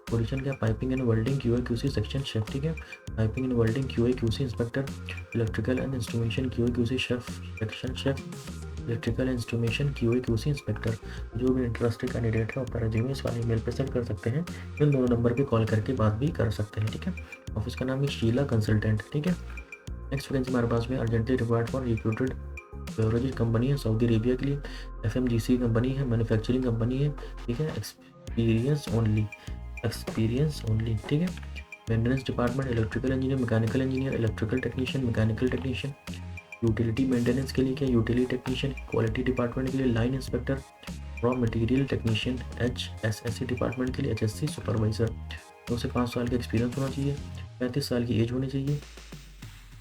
पोजीशन क्या, piping and welding QA QC section chef, ठीक है। Piping and welding QA QC inspector, electrical and instrumentation QA QC chef section chef, electrical instrumentation QA QC inspector. जो भी interested candidate है अपना resume इस वाले ईमेल पे सेंड कर सकते हैं। इन दोनों नंबर पे कॉल करके बात भी कर सकते हैं, ठीक है। ऑफिस का नाम है शीला कंसल्टेंट, ठीक है। नेक्स्ट वैकेंसी हमारे पास में urgently required for recruited beverage company है सऊदी अरेबिया के लिए। एफएमजीसी कंपनी है, मैन्युफैक्चरिंग कंपनी है, ठीक है। एक्सपीरियंस ओनली, ठीक है। Maintenance department electrical engineer, mechanical engineer, electrical technician, mechanical technician. Utility maintenance के लिए क्या, यूटिलिटी टेक्नीशियन। क्वालिटी डिपार्टमेंट के लिए line inspector. Raw material technician HSSC department के लिए HSC सुपरवाइजर। 2 से 5 साल का एक्सपीरियंस होना चाहिए, 35 साल की एज होनी चाहिए,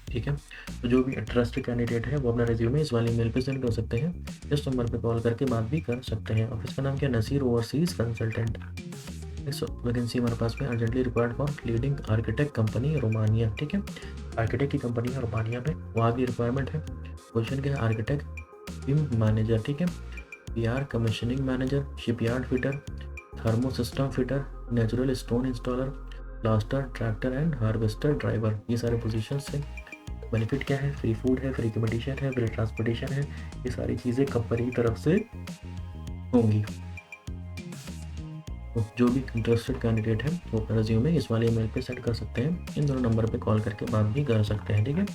ठीक है। तो जो भी इंटरेस्टेड कैंडिडेट है वो अपना रिज्यूमे इस वाले मेल पे सेंड कर सकते हैं। इस नंबर पे कॉल करके बात भी कर सकते हैं। ऑफिस का नाम क्या, नसीर ओवरसीज कंसल्टेंट। इस वैकेंसी हमारे पास में urgently required for leading architect company Romania, ठीक है। आर्किटेक्ट की कंपनी है रोमानिया में, वहाँ की रिक्वायरमेंट है। पोजीशन क्या है, आर्किटेक्ट टीम मैनेजर, ठीक है। PR commissioning manager, shipyard fitter, thermo system fitter, natural stone installer, plaster tractor and harvester driver, ये सारे पोजीशंस हैं। बेनिफिट क्या है, फ्री फूड है, फ्री अकोमोडेशन है, फ्री ट्रांसपोर्टेशन है, ये सारी चीज़ें कंपनी की तरफ से होंगी। तो जो भी इंटरेस्टेड कैंडिडेट है वो अपना रिज्यूमे इस वाले ईमेल पे सेंड कर सकते हैं। इन दोनों नंबर पे कॉल करके बात भी कर सकते हैं, ठीक है।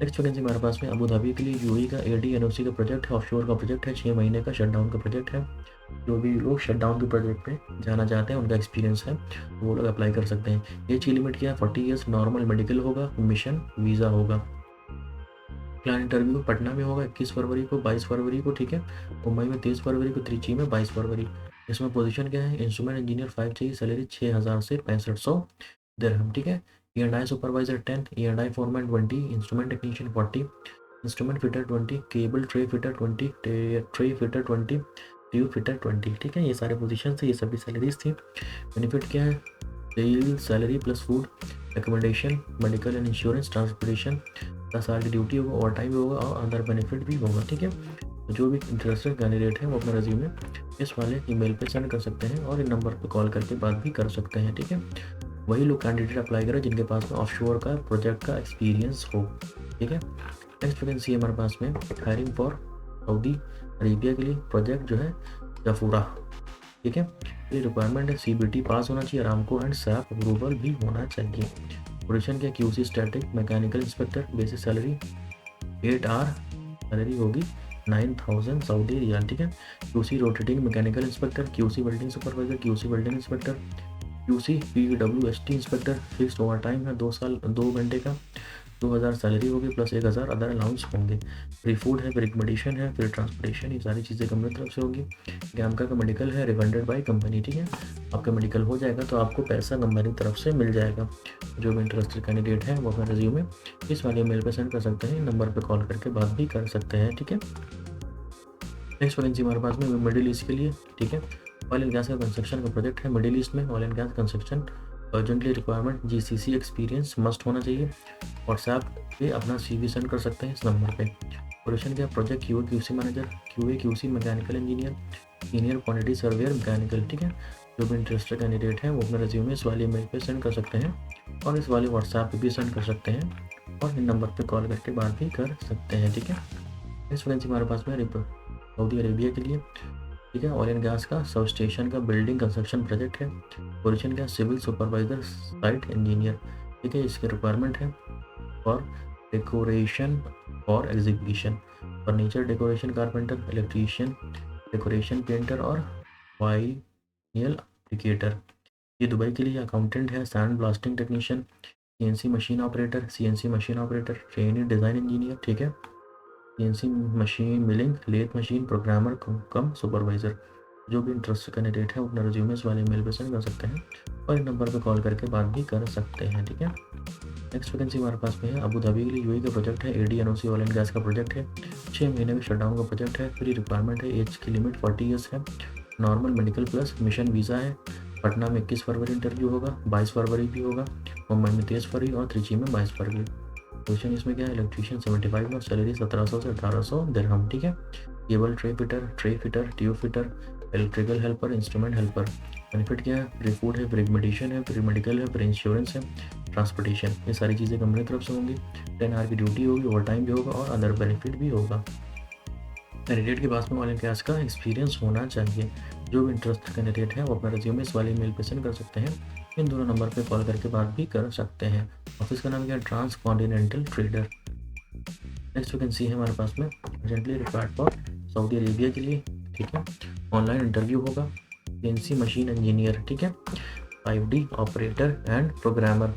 नेक्स्ट वैकेंसी हमारे पास में अबू धाबी के लिए यूएई का ADNOC का प्रोजेक्ट है, ऑफशोर का प्रोजेक्ट है, 6 महीने का शटडाउन का प्रोजेक्ट है। जो भी लोग शटडाउन के प्रोजेक्ट पे जाना चाहते हैं, उनका एक्सपीरियंस है, वो लोग अप्लाई कर सकते हैं। एज की लिमिट क्या है, 40 ईयर्स, नॉर्मल मेडिकल होगा, मिशन वीज़ा होगा। प्लान इंटरव्यू पटना में होगा 21 फरवरी को, 22 फरवरी को, ठीक है। मुंबई में 23 फरवरी को, त्रिची में 22 फरवरी। इसमें पोजीशन क्या है, इंस्ट्रूमेंट इंजीनियर 5 चाहिए, सैलरी 6000 से 6500 दिरहम, ठीक है। E&I supervisor 10, E&I foreman 20, instrument technician 40, instrument fitter 20, cable tray fitter 20, tray fitter 20, tube fitter 20, ठीक है। ये सारे पोजीशन थे, ये सभी सैलरीज थी। बेनिफिट क्या है, daily salary plus food, accommodation, medical and insurance, transportation, 10 साल की ड्यूटी होगा, ओवर टाइम भी होगा और अदर बेनिफिट भी होगा, ठीक है। तो जो भी इंटरेस्टेड कैंडिडेट है वो अपना रिज्यूमे इस वाले ईमेल पे सेंड कर सकते हैं और इन नंबर पे कॉल करके बात भी कर सकते हैं, ठीक है। वही लोग कैंडिडेट अप्लाई करें जिनके पास में ऑफशोर का प्रोजेक्ट का एक्सपीरियंस हो, ठीक है। नेक्स्ट वैकेंसी है हमारे पास में हायरिंग फॉर सऊदी अरेबिया के लिए प्रोजेक्ट जो है जफूरा, ठीक है। ये रिक्वायरमेंट है, CBT पास होना चाहिए, अरामको एंड सैप अप्रूवल भी होना चाहिए। पोजीशन क्या, QC static mechanical inspector, basic salary 8 hour, salary होगी 9000 सऊदी रियाल, ठीक है। QC rotating mechanical inspector, QC welding supervisor, QC welding inspector, QC PWST inspector, fixed overtime है 2 घंटे का, 2000 सैलरी होगी प्लस 1000 अदर अलाउंस होंगे। Free food है, free accommodation है, फ्री ट्रांसपोर्टेशन, ये सारी चीज़ें कंपनी तरफ से होगी। गैमका का मेडिकल है, रिफंडेड बाय कंपनी, ठीक है। आपका मेडिकल हो जाएगा तो आपको पैसा कंपनी तरफ से मिल जाएगा। जो भी इंटरेस्टेड कैंडिडेट है वो अपना रिज्यूमे इस वाले मेल पर सेंड कर सकते हैं, नंबर पर कॉल करके बात भी कर सकते हैं, ठीक है। नेक्स्ट वैकेंसी हमारे पास में मिडिल ईस्ट के लिए, ठीक है। ऑयल एंड गैस का कंस्ट्रक्शन का प्रोजेक्ट है मिडिल ईस्ट में, oil and gas construction urgently requirement, GCC experience must होना चाहिए। व्हाट्सएप पे अपना CV सेंड कर सकते हैं इस नंबर पे। पोजीशन क्या, project QA/QC manager, QA/QC mechanical engineer, senior quantity surveyor mechanical, ठीक है। जो भी इंटरेस्टेड कैंडिडेट है वो अपना रिज्यूमे इस वाले ईमेल पे सेंड कर सकते हैं और इस वाले व्हाट्सएप पे भी सेंड कर सकते हैं और इन नंबर पे कॉल करके बात भी कर सकते हैं, ठीक है। नेक्स्ट वैकेंसी हमारे पास में सऊदी अरेबिया के लिए, ठीक है। ऑयल एंड गैस का सब स्टेशन का बिल्डिंग कंस्ट्रक्शन प्रोजेक्ट है। पोजीशन क्या, सिविल सुपरवाइजर साइट इंजीनियर, ठीक है। इसकी रिक्वायरमेंट है और डेकोरेशन और execution, furniture decoration carpenter, electrician decoration painter और वाइनियल एप्लीकेटर। ये दुबई के लिए अकाउंटेंट है, sand blasting technician, CNC machine operator, CNC machine operator, training design engineer, ठीक है। CNC machine milling, lathe machine programmer cum supervisor. जो भी interested candidate है अपना रिज्यूमे इस वाले मेल पे सेंड कर सकते हैं और इन नंबर पे कॉल करके बात भी कर सकते हैं, ठीक है। नेक्स्ट वैकेंसी हमारे पास में है अबू धाबी के लिए यूएई का प्रोजेक्ट है, ADNOC ऑयल एंड गैस का प्रोजेक्ट है, 6 महीने में शटडाउन का प्रोजेक्ट है, फ्री रिक्वायरमेंट है, एज की लिमिट 40 ईयर्स है, normal medical plus mission visa है। पटना में 21 फरवरी इंटरव्यू होगा, 22 फरवरी भी होगा, मुंबई में 23 फरवरी और त्रिची में 22 फरवरी। पोजीशन इसमें क्या है, इलेक्ट्रीशियन 75 और सैलरी 1700 से 1800 दिरहम, ठीक है। Cable tray fitter, tube fitter, electrical helper, instrument helper. Benefit क्या है, फ्री फूड है, फ्री मेडिसिन है, फ्री मेडिकल है, फ्री इंश्योरेंस है, ट्रांसपोर्टेशन, ये सारी चीज़ें कंपनी की तरफ से होंगी। 10 आवर की ड्यूटी होगी, ओवर टाइम भी होगा और अदर बेनिफिट भी होगा। कैंडिडेट के पास में ऑयल एंड गैस का एक्सपीरियंस होना चाहिए। जो भी इंटरेस्ट कैंडिडेट है वो अपना रिज्यूमे इस वाले ईमेल पे सेंड कर सकते हैं। इन दोनों नंबर पे कॉल करके बात भी कर सकते हैं। ऑफिस का नाम क्या है, trans continental trader. Next vacancy है हमारे पास में urgently required for Saudi Arabia के लिए, ठीक है। ऑनलाइन इंटरव्यू होगा। CNC मशीन इंजीनियर, ठीक है। 5D operator and programmer,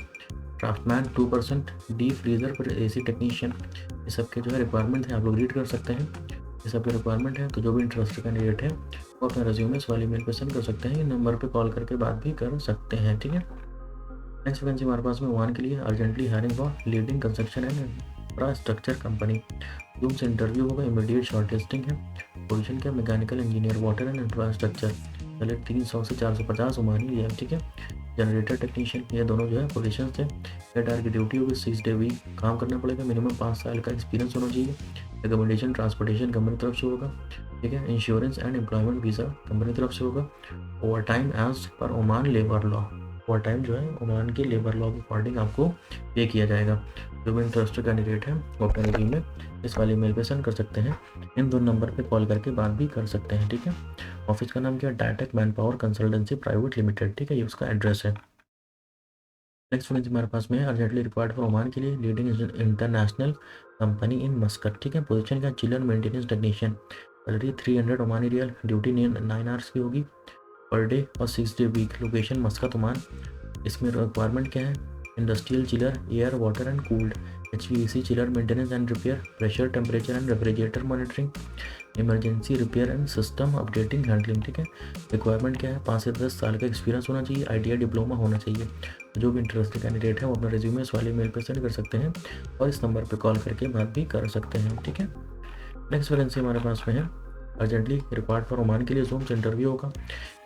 draftsman 2%, deep freezer पर AC टेक्नीशियन। ये सब के जो है रिक्वायरमेंट है, आप लोग रीड कर सकते हैं। ये सब के रिक्वायरमेंट है, तो जो भी इंटरेस्टेड कैंडिडेट है वो अपना रेज्यूमे इस वाले ईमेल पे सेंड कर सकते हैं। इन नंबर पे कॉल करके बात भी कर सकते हैं, ठीक है। नेक्स्ट वैकेंसी हमारे पास में ओमान के लिए urgently hiring for leading construction and infrastructure company. Zoom से इंटरव्यू होगा, इमीडिएट शॉर्ट लिस्टिंग है। पोजीशन क्या, mechanical engineer water and infrastructure. पहले 300 से 450 ओमानी लिया, ठीक है। जनरेटर टेक्नीशियन, ये दोनों जो है पोजीशन थे। 8 आवर की ड्यूटी होगी, 6 डे वीक काम करना पड़ेगा। मिनिमम 5 साल का एक्सपीरियंस होना चाहिए। एकोमोडेशन ट्रांसपोर्टेशन कंपनी तरफ से होगा, ठीक है। Insurance and employment visa company तरफ से होगा। Overtime as per Oman labour law, overtime जो है ओमान के लेबर लॉ के अकॉर्डिंग आपको पे किया जाएगा। जो भी इंटरेस्टेड कैंडिडेट है वो अपने रिज्यूमे इस वाले ईमेल पे सेंड कर सकते हैं। इन दोनों नंबर पे कॉल करके बात भी कर सकते हैं, ठीक है। ऑफिस का नाम क्या है, डायटेक man power consultancy private limited, ठीक है, ये उसका एड्रेस है। नेक्स्ट वैकेंसी हमारे पास में है अर्जेंटली रिक्वायर्ड फॉर ओमान के लिए leading international company in Muscat, ठीक है। पोजीशन का chiller maintenance technician. Salary 300 Omani rial, duty 9 hours की होगी पर डे और 6 day week. Location Muscat Oman. इसमें रिक्वायरमेंट क्या है, industrial chiller, air water and cooled, HVAC chiller maintenance and repair, pressure temperature and refrigerator monitoring, emergency repair and system updating handling, ठीक है। Requirement क्या है, 5 से 10 साल का एक्सपीरियंस होना चाहिए, ITI डिप्लोमा होना चाहिए। जो भी इंटरेस्टेड कैंडिडेट है वो अपना रिज्यूमे इस वाले मेल पर सेंड कर सकते हैं और इस नंबर पर कॉल करके बात भी कर सकते हैं, ठीक है। नेक्स्ट वैकेंसी हमारे पास में है अर्जेंटली रिक्वायर्ड फॉर ओमान के लिए जूम से इंटरव्यू होगा।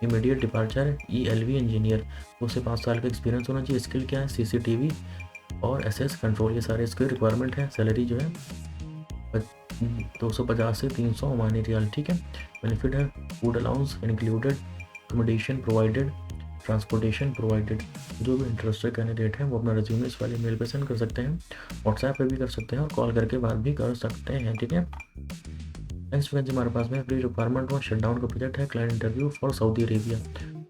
इमीडिएट डिपार्चर है, ELV इंजीनियर, 2 से 5 साल का एक्सपीरियंस होना चाहिए। स्किल क्या है, CCTV और SS कंट्रोल, ये सारे इसके रिक्वायरमेंट है। सैलरी जो है 250 से 300 ओमानी रियाल, ठीक है। बेनिफिट है, food allowance included, accommodation provided, transportation provided. जो भी इंटरेस्टेड कैंडिडेट है वो अपना रिज्यूमे इस वाले मेल पे सेंड कर सकते हैं, व्हाट्सएप पे भी कर सकते हैं और कॉल करके बात भी कर सकते हैं, ठीक है। नेक्स्ट वैकेंसी हमारे पास में प्री रिक्वायरमेंट और शटडाउन का प्रोजेक्ट है। Client interview for Saudi Arabia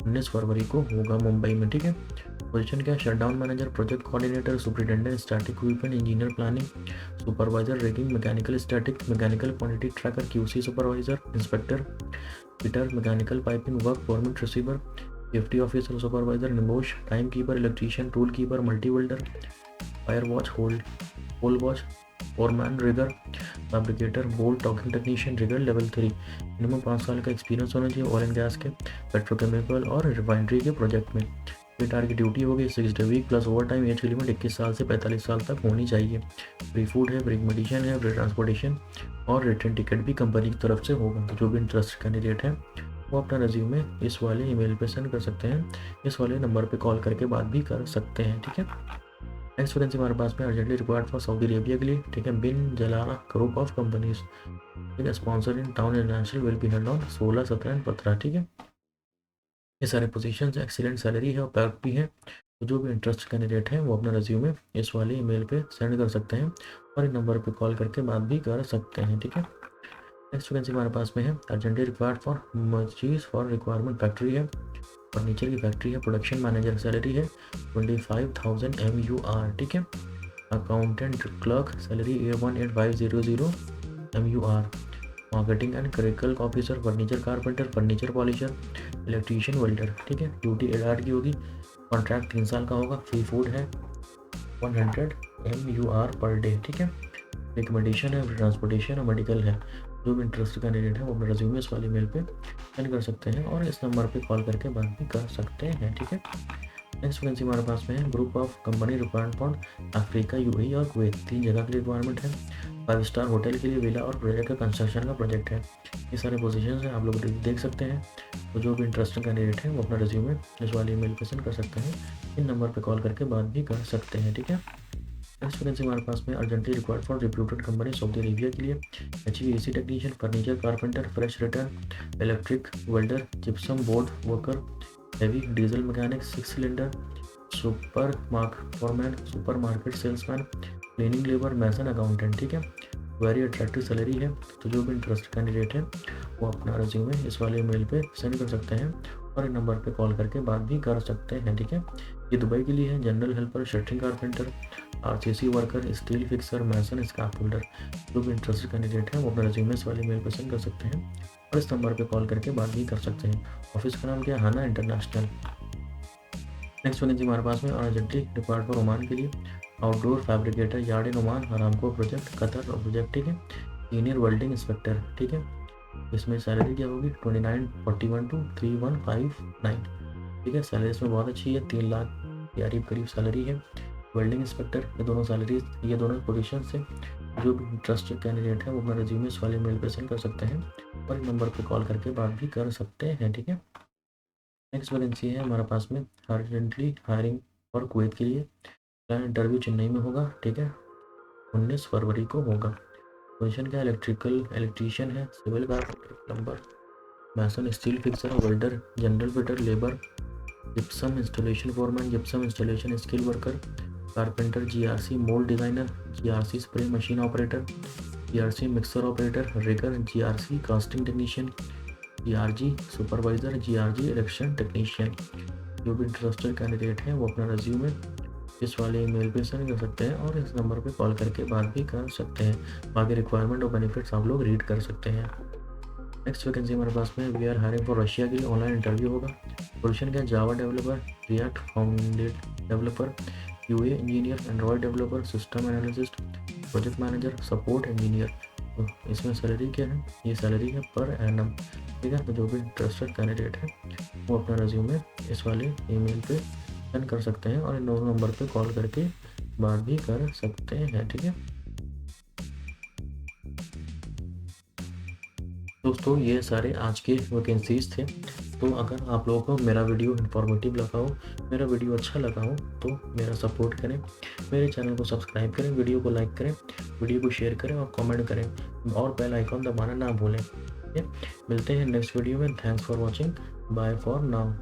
19 फरवरी को होगा मुंबई में, ठीक है। पोजीशन क्या है, shutdown manager, project coordinator, superintendent static equipment engineer planning, supervisor rigging, mechanical static, mechanical quantity tracker, QC supervisor, inspector fitter, mechanical piping work permit receiver, safety officer supervisor, निमोश, time keeper, electrician, tool keeper, multi welder, fire watch, hole watch, foreman, rigger, fabricator, bolt, torquing technician, rigger level 3। Minimum 5 साल का experience होना चाहिए oil and gas के, petrochemical और refinery के project में। 8 hour की ड्यूटी होगी, 6 day week plus overtime. Age की लिमिट 21 साल से 45 साल तक होनी चाहिए। फ्री फूड है, फ्री मेडिसिन है, फ्री ट्रांसपोर्टेशन और रिटर्न टिकट भी कंपनी की तरफ से होगा। तो जो भी इंटरेस्ट कैंडिडेट है वो अपना रेज्यूमे इस वाले ईमेल पे सेंड कर सकते हैं, इस वाले नंबर पे कॉल करके बात भी कर सकते हैं, ठीक है। नेक्स्ट वैकेंसी हमारे पास में urgently required for Saudi Arabia के लिए, ठीक है। बिन जलाला ग्रुप ऑफ कंपनीज, ठीक है। Sponsor in town international will be held on 16, 17 and 15, ठीक है। ये सारे पोजीशंस, एक्सीलेंट सैलरी है और पैक भी है। तो जो भी इंटरेस्ट कैंडिडेट है वो अपना रेज्यूमे इस वाले ईमेल पे सेंड कर सकते हैं और इन नंबर पे कॉल करके बात भी कर सकते हैं, ठीक है। नेक्स्ट वैकेंसी हमारे पास में है अर्जेंटली रिक्वायर्ड फॉर मचीज फॉर रिक्वायरमेंट फैक्ट्री है, फर्नीचर की फैक्ट्री है। प्रोडक्शन मैनेजर, सैलरी है 25,000 MUR, ठीक है। Accountant clerk, salary 18,500 MUR। Marketing and critical officer, furniture carpenter, furniture polisher, electrician, welder, ठीक है। ड्यूटी 8 आवर की होगी, कॉन्ट्रैक्ट 3 साल का होगा। फ्री फूड है 100 MUR पर डे, ठीक है। रिकमेंडेशन है, ट्रांसपोर्टेशन और मेडिकल है। जो भी इंटरेस्ट कैंडिडेट है वो अपना रेज्यूमे इस वाले मेल पे सेंड कर सकते हैं और इस नंबर पे कॉल करके बात भी कर सकते हैं, ठीक है। नेक्स्ट वैकेंसी हमारे पास में है group of company required for Africa, UAE और कुवैत। 3 जगह के लिए रिक्वायरमेंट है। 5 स्टार होटल के लिए विला और प्रोजेक्ट का कंस्ट्रक्शन का प्रोजेक्ट है। ये सारे पोजीशंस हैं, आप लोग देख सकते हैं। तो जो भी इंटरेस्टेड कैंडिडेट है वो अपना रेज्यूमे इस वाले ईमेल पे सेंड कर सकते हैं, इन नंबर पे कॉल करके बात भी कर सकते हैं, ठीक है। नेक्स्ट वैकेंसी हमारे पास में urgently required for reputed company Saudi Arabia के लिए HVAC technician, furniture carpenter, fresh return, electric welder, gypsum board worker, heavy diesel mechanic, 6 cylinder, super market salesman, cleaning labour, mason, accountant. ठीक है, very attractive salary है। तो जो भी interested candidate है वो अपना रिज्यूमे इस वाले ईमेल पे सेंड कर सकते हैं और इन नंबर पे कॉल करके बात भी कर सकते हैं। ठीक है, ये दुबई के लिए है। General helper, shuttering carpenter, RCC worker, steel fixer, mason, scrap holder. जो भी इंटरेस्टेड कैंडिडेट है वो अपना रिज्यूमे इस वाले ईमेल पे सेंड कर सकते हैं और इस नंबर पे कॉल करके बात भी कर सकते हैं। ऑफिस का नाम क्या है? हाना इंटरनेशनल। नेक्स्ट वैकेंसी हमारे पास में अर्जेंटली रिक्वायर्ड फॉर ओमान के लिए outdoor fabricator, yard in Oman, Aramco project, Qatar project. ठीक है, सीनियर वेल्डिंग इंस्पेक्टर। ठीक है, इसमें सैलरी क्या होगी? 2941 to 3159। ठीक है, सैलरी इसमें बहुत अच्छी है, 3 लाख के करीब सैलरी है। वेल्डिंग इंस्पेक्टर, ये दोनों पोजीशन से जो भी इंटरेस्टेड कैंडिडेट है वो अपना रिज्यूमे इस वाले मेल पे सेंड कर सकते हैं और इन नंबर पे कॉल करके बात भी कर सकते हैं। ठीक है, नेक्स्ट वैकेंसी है हमारे पास में अर्जेंटली हायरिंग फॉर कुवैत के लिए। इंटरव्यू चेन्नई में होगा। ठीक है, 19 फरवरी को होगा। पोजीशन क्या है? इलेक्ट्रीशियन है, civil carpenter, plumber, mason, steel fixer, welder, general fitter, labour, gypsum installation foreman, gypsum installation skill worker, carpenter, GRC mould designer, GRC spray machine operator, GRC mixer operator, rigger, GRC casting technician, GRG supervisor, GRG election technician. जो भी interested candidate हैं वो अपना resume इस वाले email पे send कर सकते हैं और इस नंबर पे कॉल करके बात भी कर सकते हैं। बाकी रिक्वायरमेंट और बेनिफिट्स आप लोग रीड कर सकते हैं। नेक्स्ट वैकेंसी हमारे पास में we are hiring for Russia के लिए। ऑनलाइन इंटरव्यू होगा। पोजीशन क्या है? Java developer, React founded developer, QA engineer, Android developer, system analyst, project manager, support engineer. तो इसमें सैलरी क्या है? ये सैलरी है पर एनम। ठीक है, तो जो भी इंटरेस्टेड कैंडिडेट है वो अपना रिज्यूमे इस वाले ईमेल पे सेंड कर सकते हैं और इन दोनों नंबर पे कॉल करके बात भी कर सकते हैं। ठीक है दोस्तों, ये सारे आज के वैकेंसीज थे। तो अगर आप लोगों को मेरा वीडियो इन्फॉर्मेटिव लगा हो, मेरा वीडियो अच्छा लगा हो तो मेरा सपोर्ट करें, मेरे चैनल को सब्सक्राइब करें, वीडियो को लाइक करें, वीडियो को शेयर करें और कमेंट करें और बेल आइकॉन दबाना ना भूलें। ठीक है, मिलते हैं नेक्स्ट वीडियो में। Thanks for watching, bye for now.